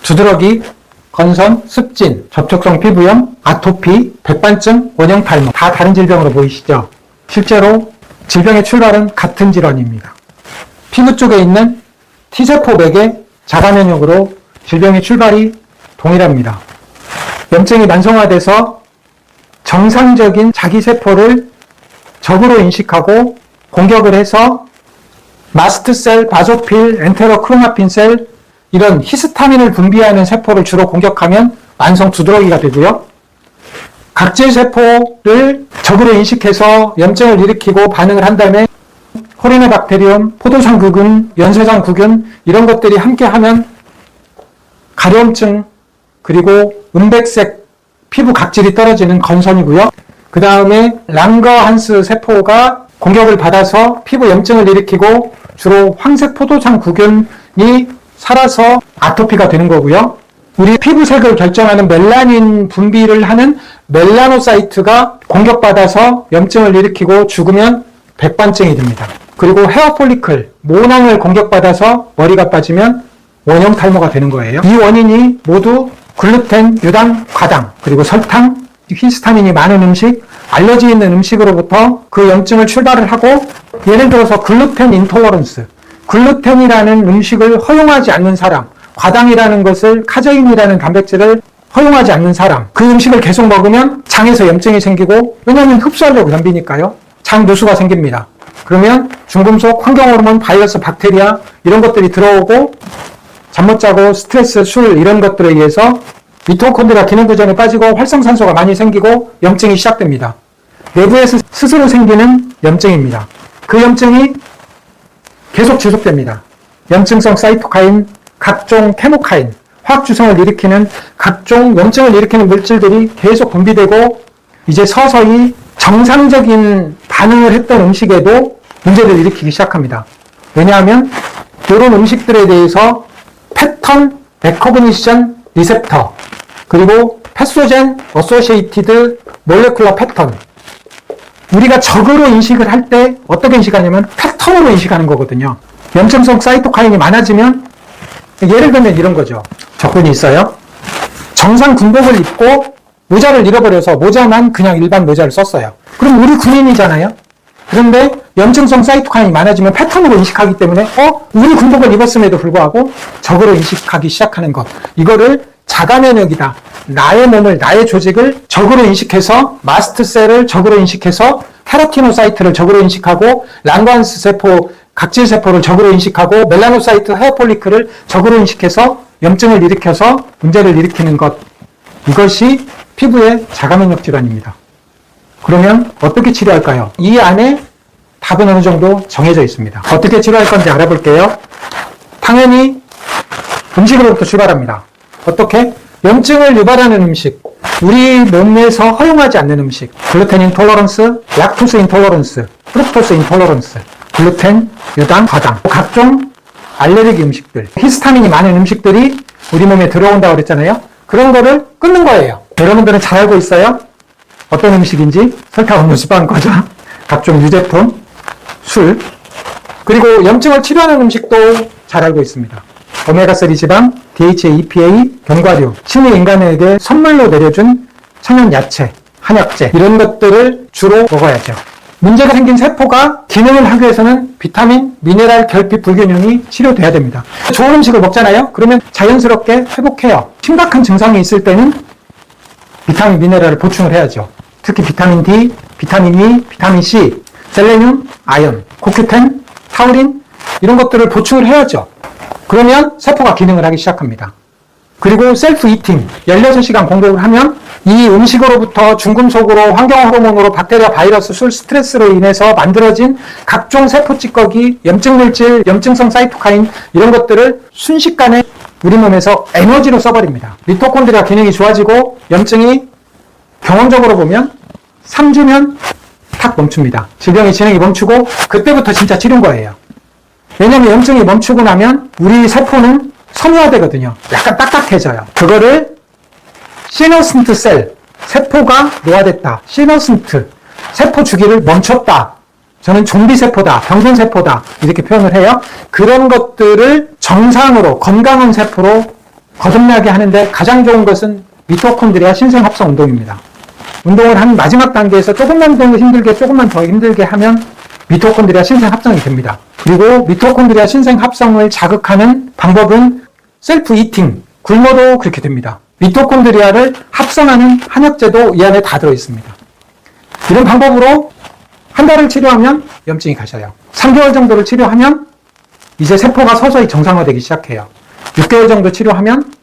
두드러기, 건선, 습진, 접촉성 피부염, 아토피, 백반증, 원형 탈모 다 다른 질병으로 보이시죠? 실제로 질병의 출발은 같은 질환입니다. 피부 쪽에 있는 T세포 맥의 자가면역으로 질병의 출발이 동일합니다. 염증이 만성화돼서 정상적인 자기세포를 적으로 인식하고 공격을 해서 마스트셀, 바소필, 엔테로크로마틴 셀 이런 히스타민을 분비하는 세포를 주로 공격하면 만성 두드러기가 되고요. 각질세포를 적으로 인식해서 염증을 일으키고 반응을 한 다음에 코리네박테리움, 포도상구균, 연쇄상구균 이런 것들이 함께하면 가려움증 그리고 은백색 피부 각질이 떨어지는 건선이고요. 그 다음에 랑거한스 세포가 공격을 받아서 피부 염증을 일으키고 주로 황색 포도상구균이 살아서 아토피가 되는 거고요. 우리 피부색을 결정하는 멜라닌 분비를 하는 멜라노사이트가 공격받아서 염증을 일으키고 죽으면 백반증이 됩니다. 그리고 헤어폴리클, 모낭을 공격받아서 머리가 빠지면 원형 탈모가 되는 거예요. 이 원인이 모두 글루텐, 유당, 과당, 그리고 설탕, 히스타민이 많은 음식, 알러지 있는 음식으로부터 그 염증을 출발을 하고 예를 들어서 글루텐 인톨러런스, 글루텐이라는 음식을 허용하지 않는 사람, 과당이라는 것을 카제인이라는 단백질을 허용하지 않는 사람, 그 음식을 계속 먹으면 장에서 염증이 생기고 왜냐하면 흡수하려고 덤비니까요. 장 누수가 생깁니다. 그러면 중금속, 환경호르몬, 바이러스, 박테리아 이런 것들이 들어오고 잠 못 자고 스트레스, 술 이런 것들에 의해서 미토콘드리아 기능부전에 빠지고 활성산소가 많이 생기고 염증이 시작됩니다. 내부에서 스스로 생기는 염증입니다. 그 염증이 계속 지속됩니다. 염증성 사이토카인, 각종 케모카인, 화학주성을 일으키는 각종 염증을 일으키는 물질들이 계속 분비되고 이제 서서히 정상적인 반응을 했던 음식에도 문제를 일으키기 시작합니다. 왜냐하면 이런 음식들에 대해서 패턴 레코그니션 리셉터 그리고 패소젠 어소시에이티드 몰레큘러 패턴 우리가 적으로 인식을 할 때 어떻게 인식하냐면 패턴으로 인식하는 거거든요. 염증성 사이토카인이 많아지면 예를 들면 이런 거죠. 적군이 있어요. 정상 군복을 입고 모자를 잃어버려서 모자만 그냥 일반 모자를 썼어요. 그럼 우리 군인이잖아요. 그런데 염증성 사이토카인이 많아지면 패턴으로 인식하기 때문에 우리 군복을 입었음에도 불구하고 적으로 인식하기 시작하는 것. 이거를 자가면역이다. 나의 몸을, 나의 조직을 적으로 인식해서 마스트셀을 적으로 인식해서 케라티노사이트를 적으로 인식하고 랑거한스 세포, 각질세포를 적으로 인식하고 멜라노사이트, 헤어폴리클을 적으로 인식해서 염증을 일으켜서 문제를 일으키는 것. 이것이 피부의 자가면역 질환입니다. 그러면 어떻게 치료할까요? 이 안에 답은 어느 정도 정해져 있습니다. 어떻게 치료할 건지 알아볼게요. 당연히 음식으로부터 출발합니다. 어떻게? 염증을 유발하는 음식, 우리 몸에서 허용하지 않는 음식, 글루텐 인톨러런스, 락토스 인톨러런스, 프룩토스 인톨러런스, 글루텐, 유당, 과당, 각종 알레르기 음식들, 히스타민이 많은 음식들이 우리 몸에 들어온다고 그랬잖아요. 그런 거를 끊는 거예요. 여러분들은 잘 알고 있어요? 어떤 음식인지 설탕, 음료, 지방, 과자, 각종 유제품, 술, 그리고 염증을 치료하는 음식도 잘 알고 있습니다. 오메가3 지방, DHA, EPA, 견과류, 신이 인간에게 선물로 내려준 천연 야채, 한약재 이런 것들을 주로 먹어야죠. 문제가 생긴 세포가 기능을 하기 위해서는 비타민, 미네랄, 결핍, 불균형이 치료돼야 됩니다. 좋은 음식을 먹잖아요. 그러면 자연스럽게 회복해요. 심각한 증상이 있을 때는 비타민, 미네랄을 보충을 해야죠. 특히 비타민 D, 비타민 E, 비타민 C, 셀레늄, 아연, 코큐텐, 타우린 이런 것들을 보충을 해야죠. 그러면 세포가 기능을 하기 시작합니다. 그리고 셀프 이팅, 16시간 공복을 하면 이 음식으로부터 중금속으로, 환경호르몬으로, 박테리아, 바이러스, 술, 스트레스로 인해서 만들어진 각종 세포 찌꺼기, 염증물질, 염증성 사이토카인 이런 것들을 순식간에 우리 몸에서 에너지로 써버립니다. 미토콘드리아 기능이 좋아지고 염증이 경험적으로 보면 3주면 탁 멈춥니다. 질병의 진행이 멈추고 그때부터 진짜 치료인 거예요. 왜냐하면 염증이 멈추고 나면 우리 세포는 섬유화되거든요. 약간 딱딱해져요. 그거를 시너슨트 셀, 세포가 노화됐다. 시너슨트, 세포 주기를 멈췄다. 저는 좀비 세포다, 병든 세포다 이렇게 표현을 해요. 그런 것들을 정상으로 건강한 세포로 거듭나게 하는데 가장 좋은 것은 미토콘드리아 신생합성 운동입니다. 운동을 한 마지막 단계에서 조금만 더 힘들게 하면 미토콘드리아 신생합성이 됩니다. 그리고 미토콘드리아 신생합성을 자극하는 방법은 셀프 이팅, 굶어도 그렇게 됩니다. 미토콘드리아를 합성하는 한약재도 이 안에 다 들어있습니다. 이런 방법으로 한 달을 치료하면 염증이 가셔요. 3개월 정도를 치료하면 이제 세포가 서서히 정상화되기 시작해요. 6개월 정도 치료하면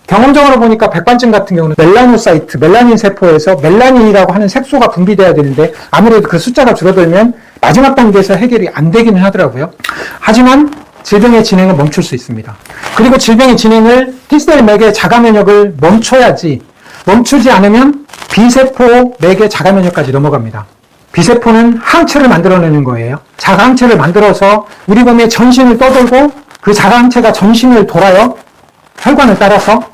경험적으로 보니까 백반증 같은 경우는 멜라노사이트, 멜라닌 세포에서 멜라닌이라고 하는 색소가 분비돼야 되는데 아무래도 그 숫자가 줄어들면 마지막 단계에서 해결이 안 되기는 하더라고요. 하지만 질병의 진행을 멈출 수 있습니다. 그리고 질병의 진행을 T셀 맥의 자가 면역을 멈춰야지, 멈추지 않으면 B세포 맥의 자가 면역까지 넘어갑니다. B세포는 항체를 만들어내는 거예요. 자가 항체를 만들어서 우리 몸의 전신을 떠돌고 그 자가 항체가 전신을 돌아요. 혈관을 따라서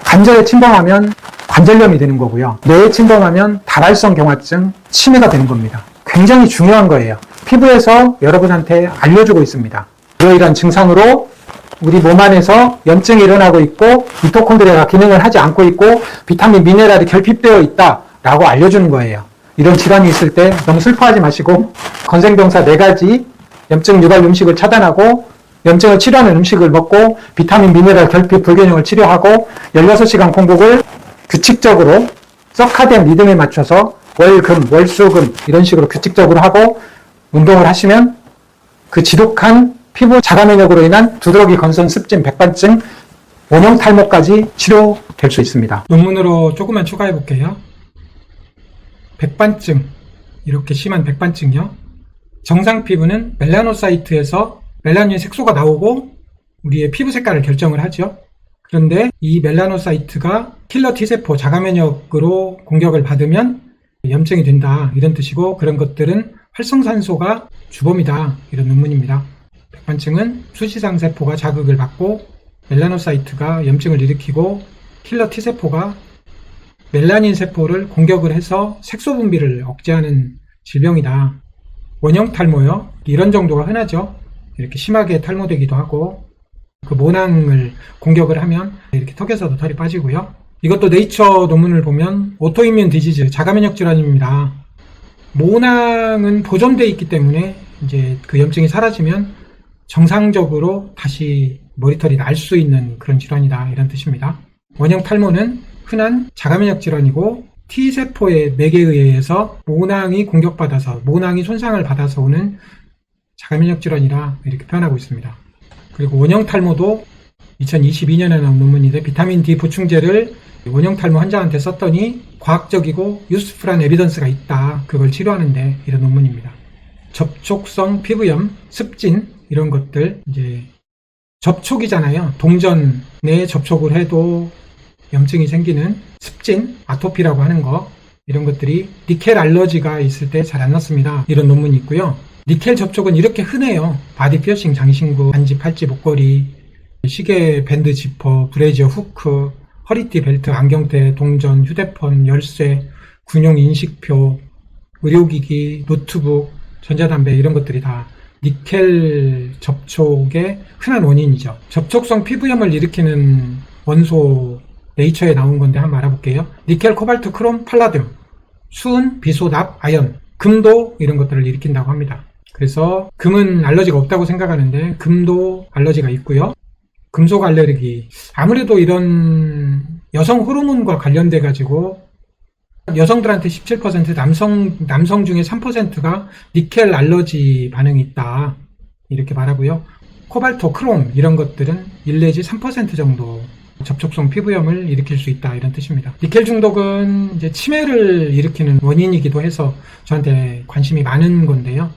관절에 침범하면 관절염이 되는 거고요. 뇌에 침범하면 다발성 경화증, 치매가 되는 겁니다. 굉장히 중요한 거예요. 피부에서 여러분한테 알려주고 있습니다. 이러이러한 증상으로 우리 몸 안에서 염증이 일어나고 있고 미토콘드리아가 기능을 하지 않고 있고 비타민, 미네랄이 결핍되어 있다라고 알려주는 거예요. 이런 질환이 있을 때 너무 슬퍼하지 마시고 건생병사 4가지 염증 유발 음식을 차단하고 염증을 치료하는 음식을 먹고 비타민, 미네랄 결핍 불균형을 치료하고 16시간 공복을 규칙적으로 서카디안 리듬에 맞춰서 월금, 월수금 이런 식으로 규칙적으로 하고 운동을 하시면 그 지독한 피부 자가 면역으로 인한 두드러기, 건선, 습진, 백반증, 원형 탈모까지 치료될 수 있습니다. 논문으로 조금만 추가해 볼게요. 백반증, 이렇게 심한 백반증이요. 정상 피부는 멜라노사이트에서 멜라닌 색소가 나오고 우리의 피부 색깔을 결정을 하죠. 그런데 이 멜라노사이트가 킬러 T세포 자가 면역으로 공격을 받으면 염증이 된다, 이런 뜻이고, 그런 것들은 활성산소가 주범이다, 이런 논문입니다. 백반증은 수시상 세포가 자극을 받고 멜라노사이트가 염증을 일으키고 킬러 T세포가 멜라닌 세포를 공격을 해서 색소 분비를 억제하는 질병이다. 원형 탈모요. 이런 정도가 흔하죠. 이렇게 심하게 탈모되기도 하고 그 모낭을 공격을 하면 이렇게 턱에서도 털이 빠지고요. 이것도 네이처 논문을 보면 오토이뮨 디지즈, 자가면역 질환입니다. 모낭은 보존되어 있기 때문에 이제 그 염증이 사라지면 정상적으로 다시 머리털이 날 수 있는 그런 질환이다, 이런 뜻입니다. 원형 탈모는 흔한 자가면역 질환이고 T세포의 맥에 의해서 모낭이 공격받아서 모낭이 손상을 받아서 오는 자가면역 질환이라 이렇게 표현하고 있습니다. 그리고 원형 탈모도 2022년에 나온 논문인데 비타민 D 보충제를 원형 탈모 환자한테 썼더니 과학적이고 유스풀한 에비던스가 있다, 그걸 치료하는데, 이런 논문입니다. 접촉성 피부염, 습진 이런 것들, 이제 접촉이잖아요. 동전에 접촉을 해도 염증이 생기는 습진, 아토피라고 하는 거, 이런 것들이 니켈 알러지가 있을 때 잘 안 낫습니다, 이런 논문이 있고요. 니켈 접촉은 이렇게 흔해요. 바디 피어싱, 장신구, 반지, 팔찌, 목걸이, 시계, 밴드, 지퍼, 브래지어, 후크, 허리띠, 벨트, 안경테, 동전, 휴대폰, 열쇠, 군용 인식표, 의료기기, 노트북, 전자담배, 이런 것들이 다 니켈 접촉의 흔한 원인이죠. 접촉성 피부염을 일으키는 원소 네이처에 나온 건데 한번 알아볼게요. 니켈, 코발트, 크롬, 팔라듐, 수은, 비소, 납, 아연, 금도 이런 것들을 일으킨다고 합니다. 그래서 금은 알러지가 없다고 생각하는데 금도 알러지가 있고요. 금속 알레르기, 아무래도 이런 여성 호르몬과 관련돼 가지고 여성들한테 17%, 남성 중에 3%가 니켈 알러지 반응이 있다, 이렇게 말하고요. 코발트, 크롬 이런 것들은 1 내지 3% 정도 접촉성 피부염을 일으킬 수 있다, 이런 뜻입니다. 니켈 중독은 이제 치매를 일으키는 원인이기도 해서 저한테 관심이 많은 건데요.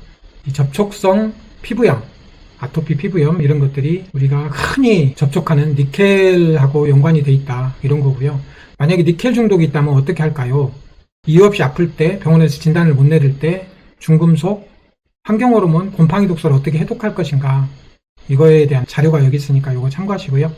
이 접촉성 피부염, 아토피 피부염 이런 것들이 우리가 흔히 접촉하는 니켈하고 연관이 돼 있다, 이런 거고요. 만약에 니켈 중독이 있다면 어떻게 할까요? 이유 없이 아플 때, 병원에서 진단을 못 내릴 때 중금속, 환경호르몬, 곰팡이 독소를 어떻게 해독할 것인가, 이거에 대한 자료가 여기 있으니까 이거 참고하시고요.